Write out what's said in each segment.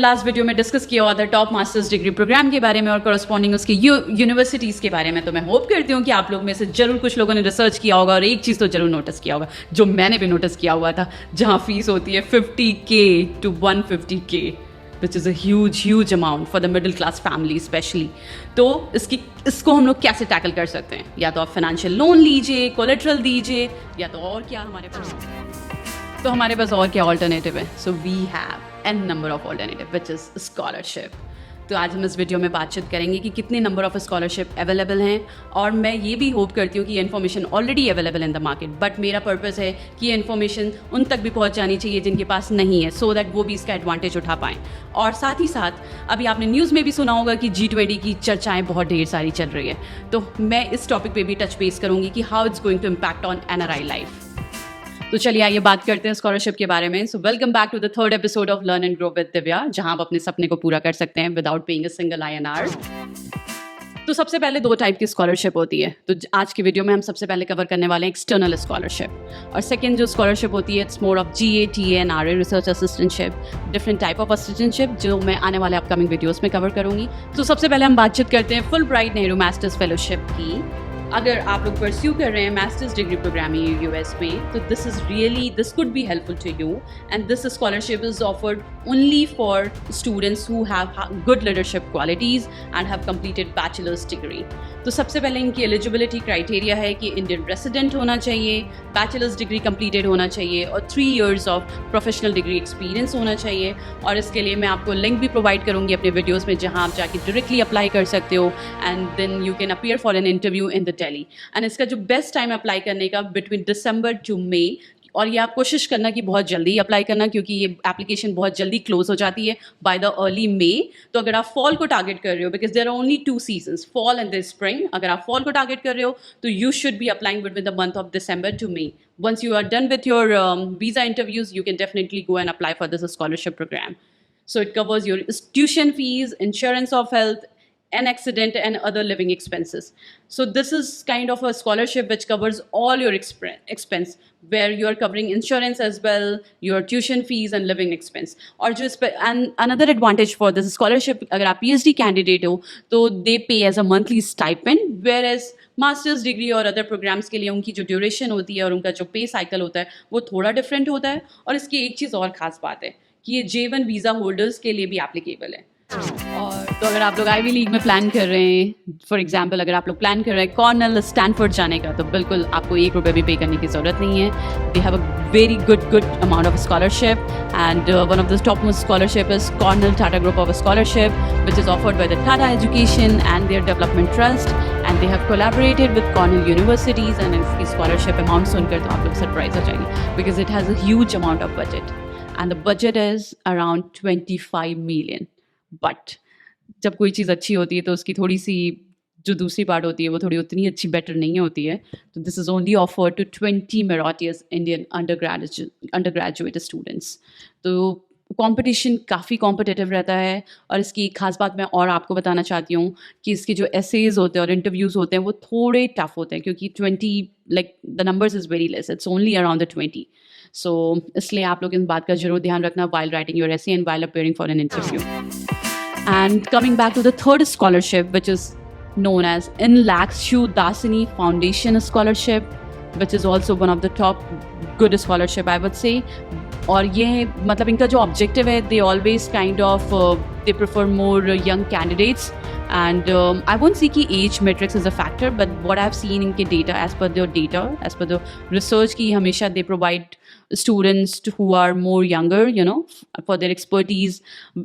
Last video में discuss किया हुआ था टॉप मास्टर्स डिग्री प्रोग्राम के बारे में और करस्पॉन्डिंग उसकी यूनिवर्सिटीज़ के बारे में। तो मैं होप करती हूँ कि आप लोग में से जरूर कुछ लोगों ने रिसर्च किया होगा और एक चीज़ तो जरूर नोटिस किया होगा जो मैंने भी नोटिस किया हुआ था, जहाँ फीस होती है 50K to 150K, which is a huge amount for the middle class family specially. तो इसको हम लोग कैसे टैकल कर सकते हैं? या तो आप फाइनेंशियल लोन लीजिए, कोलेट्रल दीजिए, या तो और क्या हमारे पास और क्या ऑल्टरनेटिव है? So we have an number of alternative which is scholarship. तो आज हम इस वीडियो में बातचीत करेंगे कि कितने नंबर ऑफ स्कॉलरशिप अवेलेबल हैं, और मैं ये भी होप करती हूँ कि ये information already available in the market, but मेरा पर्पस है कि ये इन्फॉर्मेशन उन तक भी पहुँच जानी चाहिए जिनके पास नहीं है, सो दैट वो भी इसका एडवांटेज उठा पाएँ। और साथ ही साथ अभी आपने न्यूज़ में भी सुना होगा कि G20 की चर्चाएँ बहुत ढेर सारी चल रही है, तो मैं इस टॉपिक पर भी टच बेस करूँगी कि how it's going to impact on NRI life. तो चलिए आइए बात करते हैं स्कॉलरशिप के बारे में। So welcome back to the third episode of learn and grow with Divya, जहां आप अपने सपने को पूरा कर सकते हैं without paying a single INR। तो सबसे पहले दो टाइप की स्कॉलरशिप होती है। तो आज की वीडियो में हम सबसे पहले कवर करने वाले हैं एक्सटर्नल स्कॉलरशिप, और सेकंड जो स्कॉलरशिप होती है it's more of GA, TA and RA research assistantship, different type of assistantship जो मैं आने वाले अपकमिंग वीडियोस में कवर करूंगी। तो सबसे पहले हम बातचीत करते हैं full bright Nehru masters fellowship की। अगर आप लोग परस्यू कर रहे हैं मास्टर्स डिग्री प्रोग्राम US में, तो this could be helpful to you, and this scholarship is offered only for students who have good leadership qualities and have completed bachelor's degree. तो सबसे पहले इनकी एलिजिबिलिटी क्राइटेरिया है कि इंडियन रेसिडेंट होना चाहिए, बैचलर्स डिग्री कंप्लीटेड होना चाहिए और 3 years of professional degree experience होना चाहिए। और इसके लिए मैं आपको लिंक भी प्रोवाइड करूँगी अपने वीडियोज़ में, जहाँ आप जाके डायरेक्टली अप्लाई कर सकते हो, and then you can appear for an interview in the Delhi. And इसका जो बेस्ट टाइम अप्लाई करने का बिटवीन दिसंबर टू मई, और ये आप कोशिश करना कि बहुत जल्दी अप्लाई करना, क्योंकि ये एप्लीकेशन बहुत जल्दी क्लोज हो जाती है बाय द अर्ली मई। तो अगर आप फॉल को टारगेट कर रहे हो, because there are only 2 seasons, fall and the spring, अगर आप फॉल को टारगेट कर रहे हो तो you should be applying between the month of December to May. Once you are done with your visa interviews, you can definitely go and apply for this scholarship program. So it covers your tuition fees, insurance of health, an accident and other living expenses. So this is kind of a scholarship which covers all your expense, where you are covering insurance as well, your tuition fees and living expense. और जो and another advantage for this scholarship, अगर आप PhD candidate हो तो they pay as a monthly stipend, whereas masters degree और other programmes के लिए उनकी जो ड्यूरेशन होती है और उनका जो पे साइकिल होता है वो थोड़ा डिफरेंट होता है। और इसकी एक चीज़ और ख़ास बात है कि ये J1 वीज़ा होल्डर्स के लिए भी एप्लीकेबल है। और तो अगर आप लोग आईवी लीग में प्लान कर रहे हैं, फॉर एग्जांपल अगर आप लोग प्लान कर रहे हैं कॉर्नेल, स्टैनफोर्ड जाने का, तो बिल्कुल आपको ₹1 भी पे करने की ज़रूरत नहीं है। They have a very good amount of scholarship, and one of the top most scholarship is Cornell Tata group of scholarship, which is offered by the Tata education and their development trust, and they have collaborated with Cornell universities. And इसकी scholarship amount सुनकर तो आप लोग surprise हो जाएंगे, because it has a huge amount of budget, and the budget is around 25 million। But जब कोई चीज़ अच्छी होती है तो उसकी थोड़ी सी जो दूसरी पार्ट होती है वो थोड़ी उतनी अच्छी बेटर नहीं होती है। तो this is only offered to 20 meritorious Indian undergraduate students. तो कंपटीशन काफ़ी कॉम्पिटिटिव रहता है, और इसकी एक खास बात मैं और आपको बताना चाहती हूँ कि इसके जो एसेज होते हैं और इंटरव्यूज़ होते हैं वो थोड़े टफ होते हैं, क्योंकि 20 like the numbers is very less, it's only around the 20। सो इसलिए आप लोग इन बात का जरूर ध्यान रखना while writing your essay and while appearing for an interview. And coming back to the third scholarship, which is known as In Lakshu Dasini Foundation Scholarship, which is also one of the top good scholarship I would say. और ये मतलब इनका जो objective है, they always kind of they prefer more young candidates, and I won't say कि age matrix is a factor, but what I've seen इनके data, as per the research की हमेशा they provide students who are more younger, you know, for their expertise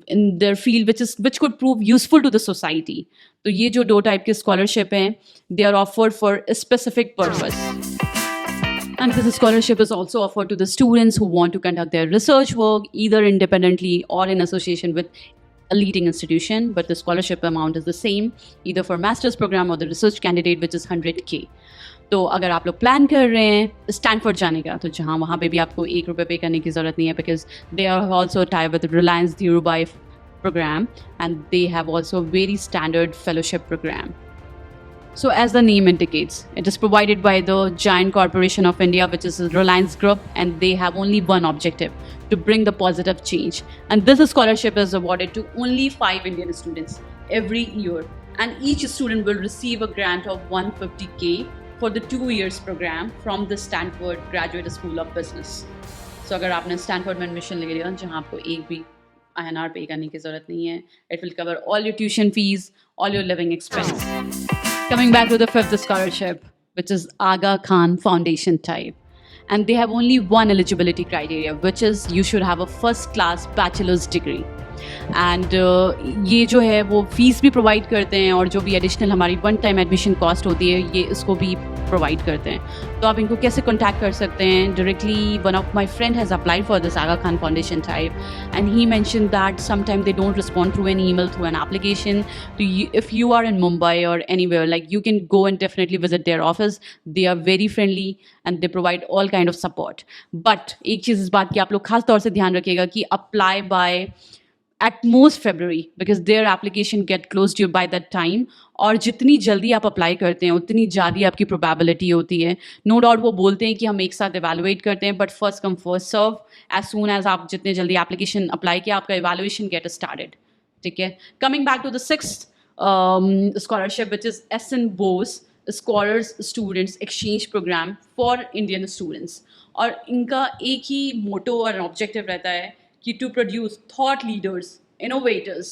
in their field, which could prove useful to the society. तो ये जो 2 type के scholarship हैं, they are offered for a specific purpose. And this scholarship is also offered to the students who want to conduct their research work either independently or in association with a leading institution, but the scholarship amount is the same either for master's program or the research candidate, which is 100K. तो अगर आप लोग plan कर रहे हैं Stanford जाने का, तो जहाँ वहाँ पे भी आपको ₹1 पे करने की ज़रूरत नहीं है, because they are also tie with Reliance Dhirubhai program, and they have also very standard fellowship program. So, as the name indicates, it is provided by the giant corporation of India, which is Reliance Group, and they have only one objective: to bring the positive change. And this scholarship is awarded to only 5 Indian students every year, and each student will receive a grant of 150K for the 2 years program from the Stanford Graduate School of Business. So, अगर आपने Stanford में admission ले लिया जहाँ आपको एक भी INR पे करने की ज़रूरत नहीं है, it will cover all your tuition fees, all your living expense. Coming back to the fifth scholarship, which is Aga Khan Foundation type. And they have only one eligibility criteria, which is you should have a first class bachelor's degree. And ये जो है वो fees भी provide करते हैं और जो भी एडिशनल हमारी वन टाइम एडमिशन कॉस्ट होती है ये इसको भी प्रोवाइड करते हैं. तो आप इनको कैसे कॉन्टैक्ट कर सकते हैं? Directly one of my friend has applied for this Aga Khan Foundation type and he mention that sometime they don't respond through an email, through an application. तो if you are in Mumbai और anywhere, like you can go and definitely visit their office. They are very friendly and they provide all kind of support. But एक चीज़ इस बात की आप लोग खास तौर से ध्यान रखिएगा कि apply bye at most February, because their application get closed you by that time. और जितनी जल्दी आप अप्लाई करते हैं उतनी ज़्यादा आपकी प्रोबेबिलिटी होती है. नो डाउट वो बोलते हैं कि हम एक साथ एवेलुएट करते हैं, but first come first serve. As soon as आप जितने जल्दी एप्लीकेशन अप्लाई किया आपका एवेलुएशन गेट स्टार्टेड. ठीक है. Coming back to the sixth scholarship which is SN Bose scholars students exchange program for Indian students. और इनका एक ही मोटो और ऑब्जेक्टिव रहता है कि to produce thought leaders, innovators,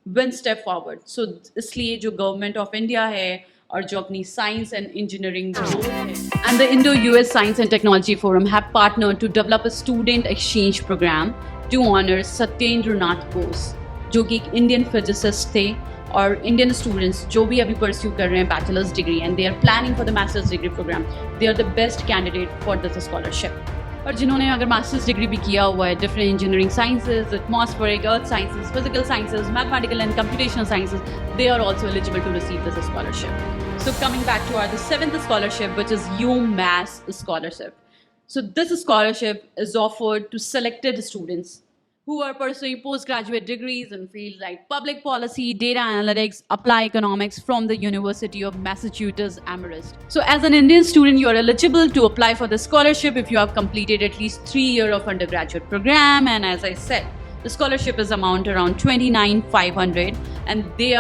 one step forward. So इसलिए जो गवर्नमेंट ऑफ इंडिया है और जो अपनी साइंस एंड इंजीनियरिंग ग्रोथ है and the Indo US Science and Technology Forum have partnered to develop a student exchange programme to honour Satyendra Nath Bose, जो कि एक इंडियन फिजिसिस्ट थे. और इंडियन स्टूडेंट्स जो भी अभी परस्यू कर रहे हैं bachelors degree and they are planning for the masters degree program, they are the best candidate for this scholarship. और जिन्होंने अगर मास्टर्स डिग्री भी किया हुआ है different engineering sciences, atmospheric, earth sciences, physical sciences, mathematical and computational sciences, they are also eligible to receive this scholarship. So coming back to our the seventh scholarship which is UMass scholarship. So this scholarship is offered to selected students who are pursuing postgraduate degrees in fields like public policy, data analytics, applied economics from the University of Massachusetts Amherst. So as an Indian student, you are eligible to apply for the scholarship if you have completed at least 3 years of undergraduate program. And as I said, the scholarship is amount around 29,500 and they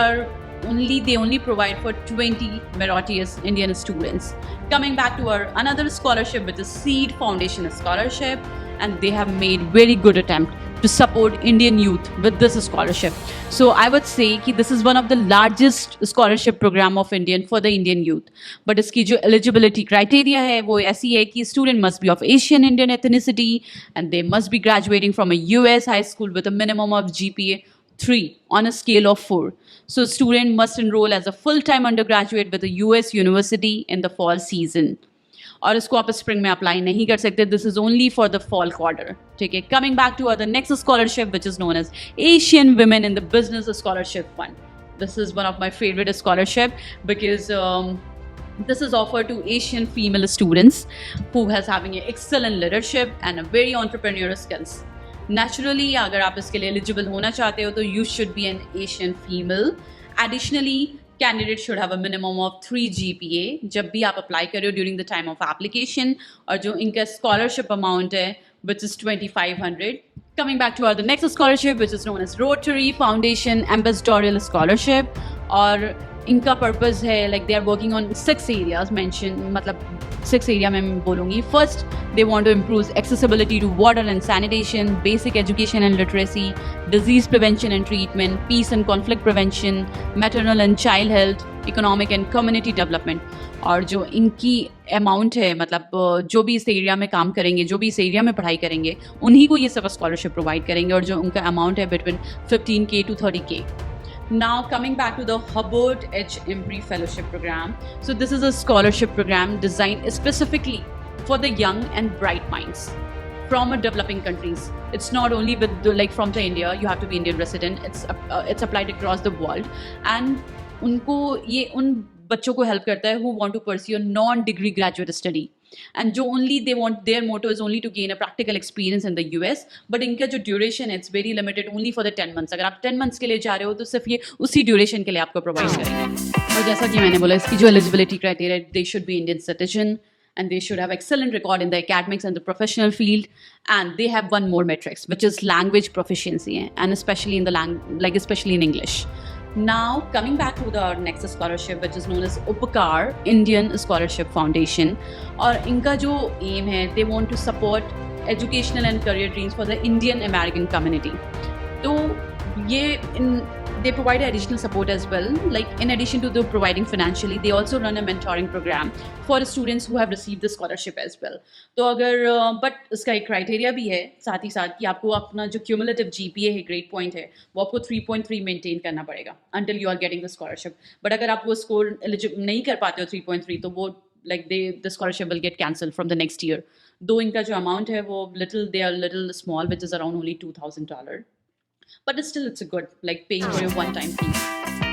only provide for 20 meritorious Indian students. Coming back to our another scholarship, which is Seed Foundation Scholarship, and they have made very good attempt to support Indian youth with this scholarship. So I would say कि this is one of the largest scholarship program of Indian for the Indian youth. But इसकी जो eligibility criteria है वो ऐसी है कि student must be of Asian Indian ethnicity and they must be graduating from a US high school with a minimum of GPA 3 on a scale of 4. So student must enroll as a full-time undergraduate with a US university in the fall season. और इसको आप spring में apply नहीं कर सकते. This is only for the fall quarter. ठीक है. Coming back to other next scholarship which is known as Asian women in the business scholarship fund. This is one of my favourite scholarship because this is offered to Asian female students who has having an excellent leadership and a very entrepreneurial skills. Naturally, अगर आप इसके लिए eligible होना चाहते हो तो you should be an Asian female. Additionally, candidate should have a minimum of 3 GPA जब भी आप apply कर रहे हो during the time of application. और जो इनका scholarship amount है which is 2,500. Coming back to our next scholarship which is known as Rotary Foundation Ambassadorial Scholarship. और इनका पर्पज़ है like they are working on 6 areas mention, मतलब 6 area में मैं बोलूँगी. First, they want to improve accessibility to water and sanitation, basic education and literacy, disease prevention and treatment, peace and conflict prevention, maternal and child health, economic and community development. और जो इनकी amount है, मतलब जो भी इस area में काम करेंगे, जो भी इस एरिया में पढ़ाई करेंगे, उन्हीं को ये सब स्कॉलरशिप प्रोवाइड करेंगे. और जो उनका अमाउंट है between 15K to 30K. Now coming back to the Hubbard H. Embry Fellowship Program. So this is a scholarship program designed specifically for the young and bright minds from developing countries. It's not only with like from the India, you have to be Indian resident. It's applied across the world. And उनको ये उन बच्चों को help करता है who want to pursue a non-degree graduate study. And जो only they want their motto is only to gain a practical experience in the US, but इनका जो ड्यूरेशन है it's very limited, only for the 10 months. अगर आप 10 months के लिए जा रहे हो तो सिर्फ ये उसी ड्यूरेशन के लिए आपको प्रोवाइड करेंगे। और जैसा कि मैंने बोला, इसकी जो eligibility criteria, they should be Indian citizen and they should have excellent record in the academics and the professional field, and they have one more metrics, which is language proficiency, and especially in the especially in English. Now coming back to the next scholarship, which is known as Upakar Indian Scholarship Foundation, और इनका जो aim है, they want to support educational and career dreams for the Indian American community. तो ये they provide additional support as well, like in addition to the providing financially, they also run a mentoring program for students who have received the scholarship as well. तो अगर but इसका एक criteria भी है साथ ही साथ कि आपको अपना जो cumulative GPA है, grade point है, वो आपको 3.3 maintain करना पड़ेगा until you are getting the scholarship. But अगर आप वो score eligible नहीं कर पाते हो 3.3, तो वो like the scholarship will get cancelled from the next year. Though इनका जो amount है वो they are little small, which is around only $2,000. But still, it's a good, like paying for your one-time fee.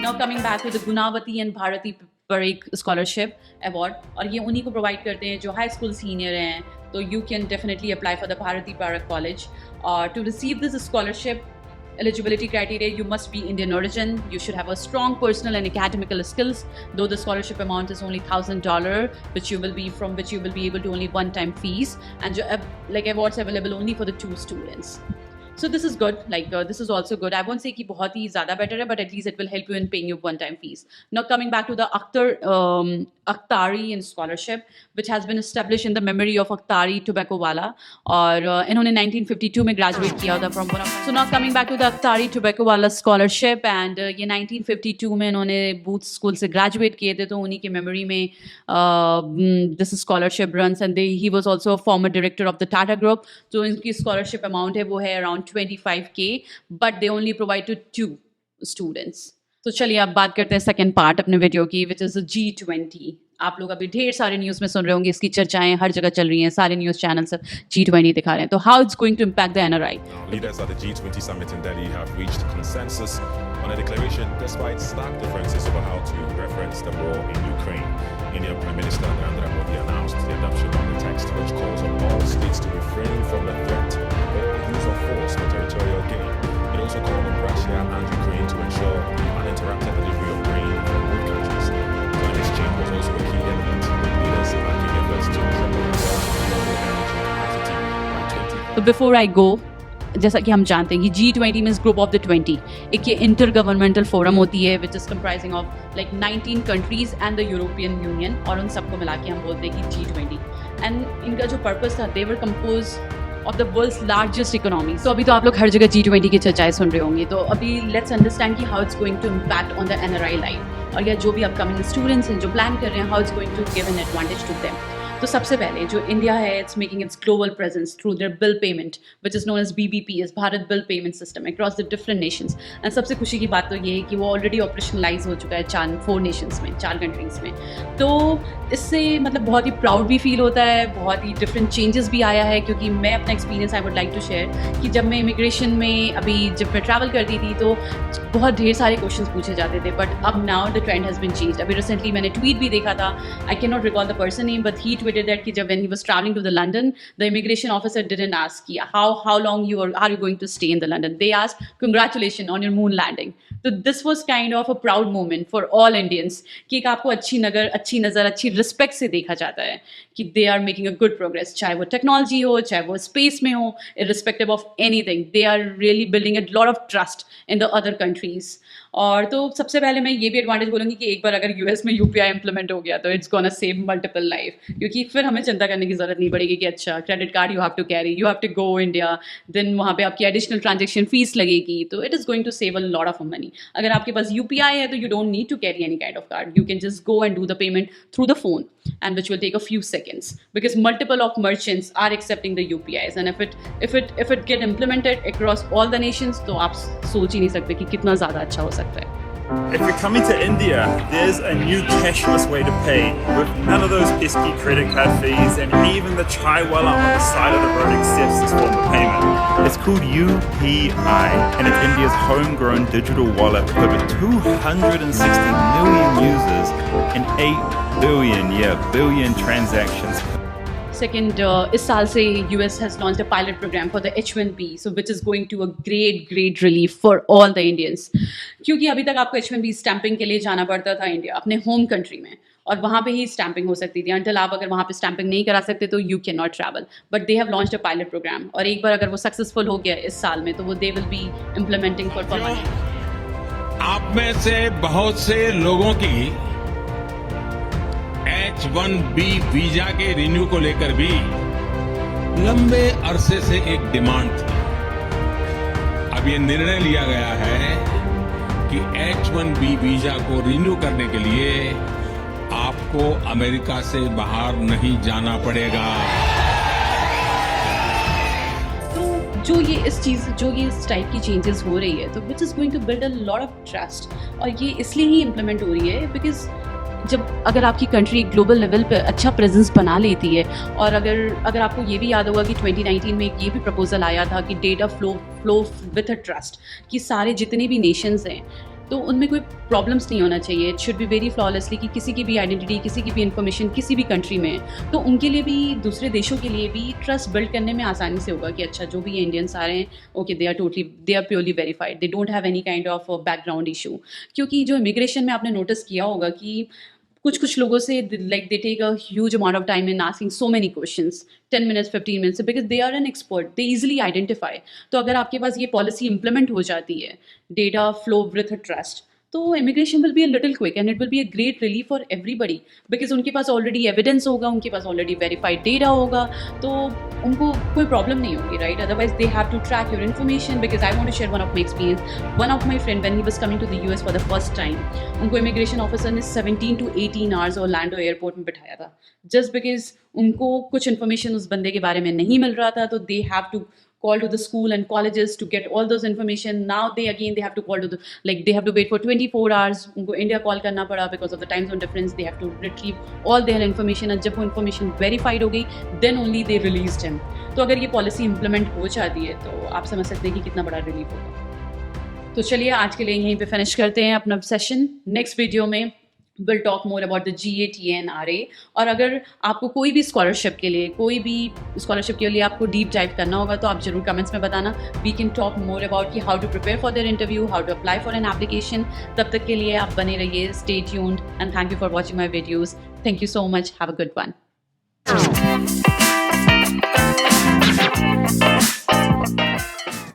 Now coming back to the Gunavati and Bharati Parekh Scholarship Award, और ये उन्हीं को provide करते हैं जो high school senior हैं, तो you can definitely apply for the Bharati Parekh College. To receive this scholarship, eligibility criteria, you must be Indian origin, you should have a strong personal and academical skills, though the scholarship amount is only $1,000, which you will be able to only one-time fees, and like awards available only for the 2 students. So this is good, like this is also good. I won't say कि बहुत ही ज़्यादा better है, but at least it will help you in paying your one-time fees. Now coming back to the Akhtari Scholarship, which has been established in the memory of Akhtari Tobacco Wala, और इन्होंने 1952 में graduate किया था from one of. So now coming back to the Akhtari Tobacco Wala Scholarship, and ये 1952 में इन्होंने Booth School से graduate किए थे, तो उन्हीं के memory में this scholarship runs, and he was also a former director of the Tata Group. तो इनकी scholarship amount है वो है around 25K, but they only provide to 2 students. तो चलिए अब बात करते हैं सेकंड पार्ट अपने वीडियो की, which is G20. आप लोग अभी ढेर सारे न्यूज़ में सुन रहे होंगे, इसकी चर्चाएं हर जगह चल रही हैं, सारे न्यूज़ चैनल सब G20 दिखा रहे हैं. तो how it's going to impact the NRI? Leaders at the G20 summit in Delhi have reached consensus on a declaration despite stark differences over how to reference the war in Ukraine. Indian Prime Minister Narendra Modi announced the adoption of the text which calls on all states to refrain from the threat or use of force for territorial gain. It also called on Russia and Ukraine to ensure the uninterrupted delivery of grain from both countries. So an exchange was also a key element, with leaders backing efforts to triple the world's global energy capacity by 20. तो before I go, जैसा कि हम जानते हैं कि G20 means group of the 20, एक ये inter governmental forum होती है which is comprising of like 19 countries and the European union, और उन सबको मिला के हम बोलते हैं कि G20. एंड इनका जो पर्पस था, they were compose of the world's largest economy. तो अभी तो आप लोग हर जगह G20 की चर्चाएं सुन रहे होंगे, तो अभी लेट्स अंडरस्टैंड कि how it's going to impact on the NRI life, और या जो भी अपकमिंग स्टूडेंट्स हैं जो प्लान कर रहे हैं, how it's going to give an advantage to them. तो सबसे पहले जो इंडिया है, it's making it's global presence through their bill payment which is known as BBP, Bharat bill payment system across the different nations. And सबसे खुशी की बात तो ये है कि वो ऑलरेडी ऑपरेशनलाइज हो चुका है 4 नेशंस में, 4 कंट्रीज़ में. तो इससे मतलब बहुत ही प्राउड भी फील होता है, बहुत ही डिफरेंट चेंजेस भी आया है, क्योंकि मैं अपना experience I would like to share कि जब मैं इमिग्रेशन में अभी जब मैं ट्रैवल करती थी तो बहुत ढेर सारे क्वेश्चन पूछे जाते थे, बट अब now the trend has been changed. अभी रिसेंटली मैंने ट्वीट भी देखा था, I can not recall the person name, but he tweeted that कि जब when he was traveling to the London, the immigration officer didn't ask how long are you going to stay in the London. They asked, congratulations on your moon landing. So this was kind of a proud moment for all Indians कि एक आपको अच्छी नज़र अच्छी respect से देखा जाता है कि they are making a good progress, चाहे वो टेक्नोलॉजी हो, चाहे वो स्पेस में हो, irrespective of anything, they are really building a lot of trust in the other countries. और तो सबसे पहले मैं ये भी एडवांटेज बोलूँगी कि एक बार अगर यूएस में यूपीआई इम्प्लीमेंट हो गया तो it's gonna save multiple life, क्योंकि फिर हमें चिंता करने की ज़रूरत नहीं पड़ेगी कि अच्छा credit card you have to carry, you have to go India, then वहाँ पे आपकी एडिशनल ट्रांजेक्शन फीस लगेगी. तो it is going to save a lot of money. अगर आपके पास यूपीआई है तो you don't need to carry any kind of card, you can just go and do the payment through the phone, and which will take a few seconds because multiple of merchants are accepting the UPIs, and if it get implemented across all the nations, तो आप सोच ही नहीं सकते कि कितना ज़्यादा अच्छा हो सकता है. If you're coming to India, there's a new cashless way to pay with none of those pesky credit card fees, and even the chai wala on the side of the road accepts this form of payment. It's called UPI, and it's India's homegrown digital wallet with over 260 million users and 8 billion transactions Second, इस साल से US has launched a pilot program for the H1B, so which is going to a great relief for all the Indians. क्योंकि अभी तक आपको H1B stamping के लिए जाना पड़ता था इंडिया, अपने होम कंट्री में, और वहाँ पे ही स्टैंपिंग हो सकती थी. Until आप अगर वहाँ पे स्टैंपिंग नहीं करा सकते तो you cannot travel. But they have launched a pilot program, और एक बार अगर वो सक्सेसफुल हो गया इस साल में तो वो they will be implementing for permanent. आप में से बहुत से लोगों की H1B वीजा के रिन्यू को लेकर भी लंबे अरसे से एक डिमांड थी. अब ये निर्णय लिया गया है कि H1B वीजा को रिन्यू करने के लिए आपको अमेरिका से बाहर नहीं जाना पड़ेगा. जो ये इस टाइप की चेंजेस हो रही है तो which is going to build a lot of trust, और ये इसलिए ही इम्प्लीमेंट हो रही है बिकॉज अगर आपकी कंट्री ग्लोबल लेवल पे अच्छा प्रेजेंस बना लेती है, और अगर आपको ये भी याद होगा कि 2019 में एक ये भी प्रपोजल आया था कि data flow with a trust, कि सारे जितने भी नेशंस हैं तो उनमें कोई प्रॉब्लम्स नहीं होना चाहिए. It should be very flawlessly कि किसी की भी आइडेंटिटी, किसी की भी इन्फॉर्मेशन किसी भी कंट्री में, तो उनके लिए भी, दूसरे देशों के लिए भी ट्रस्ट बिल्ड करने में आसानी से होगा कि अच्छा जो भी इंडियंस आ रहे हैं okay they are purely verified, they don't have any kind of background issue. क्योंकि जो इमिग्रेशन में आपने नोटिस किया होगा कि कुछ लोगों से like they take a huge amount of time in asking so many questions, 10 minutes 15 minutes, because they are an expert, they easily identify. तो अगर आपके पास ये पॉलिसी इंप्लीमेंट हो जाती है, data flow with a trust, तो immigration will be a little quick and it will be a great relief for everybody, because उनके पास ऑलरेडी एविडेंस होगा, उनके पास ऑलरेडी वेरीफाइड डेटा होगा, तो उनको कोई प्रॉब्लम नहीं होगी, right. Otherwise they have to track your information, because I want to share one of my experience. One of my friend when he was coming to the US for the first time, उनको immigration officer ने 17 to 18 hours Orlando airport में बिठाया था, just because उनको कुछ information उस बंदे के बारे में नहीं मिल रहा था. तो they have to call to the school and colleges to get all those information. Now they have to call to they have to wait for 24 hours. उनको India call करना पड़ा because of the time zone difference. They have to retrieve all their information, and जब वो information verified हो गई then only they released him. तो अगर ये policy implement हो जाती है तो आप समझ सकते हैं कि कितना बड़ा relief होगा. तो चलिए आज के लिए यहीं पे finish करते हैं अपना session. Next video में will talk more about the GATNRA. और अगर आपको कोई भी स्कॉलरशिप के लिए आपको डीप डाइव करना होगा तो आप जरूर कमेंट्स में बताना. We can talk more about कि how to prepare for their interview, how to apply for an application. तब तक के लिए आप बने रहिए, stay tuned, and thank you for watching my videos. Thank you so much, have a good one.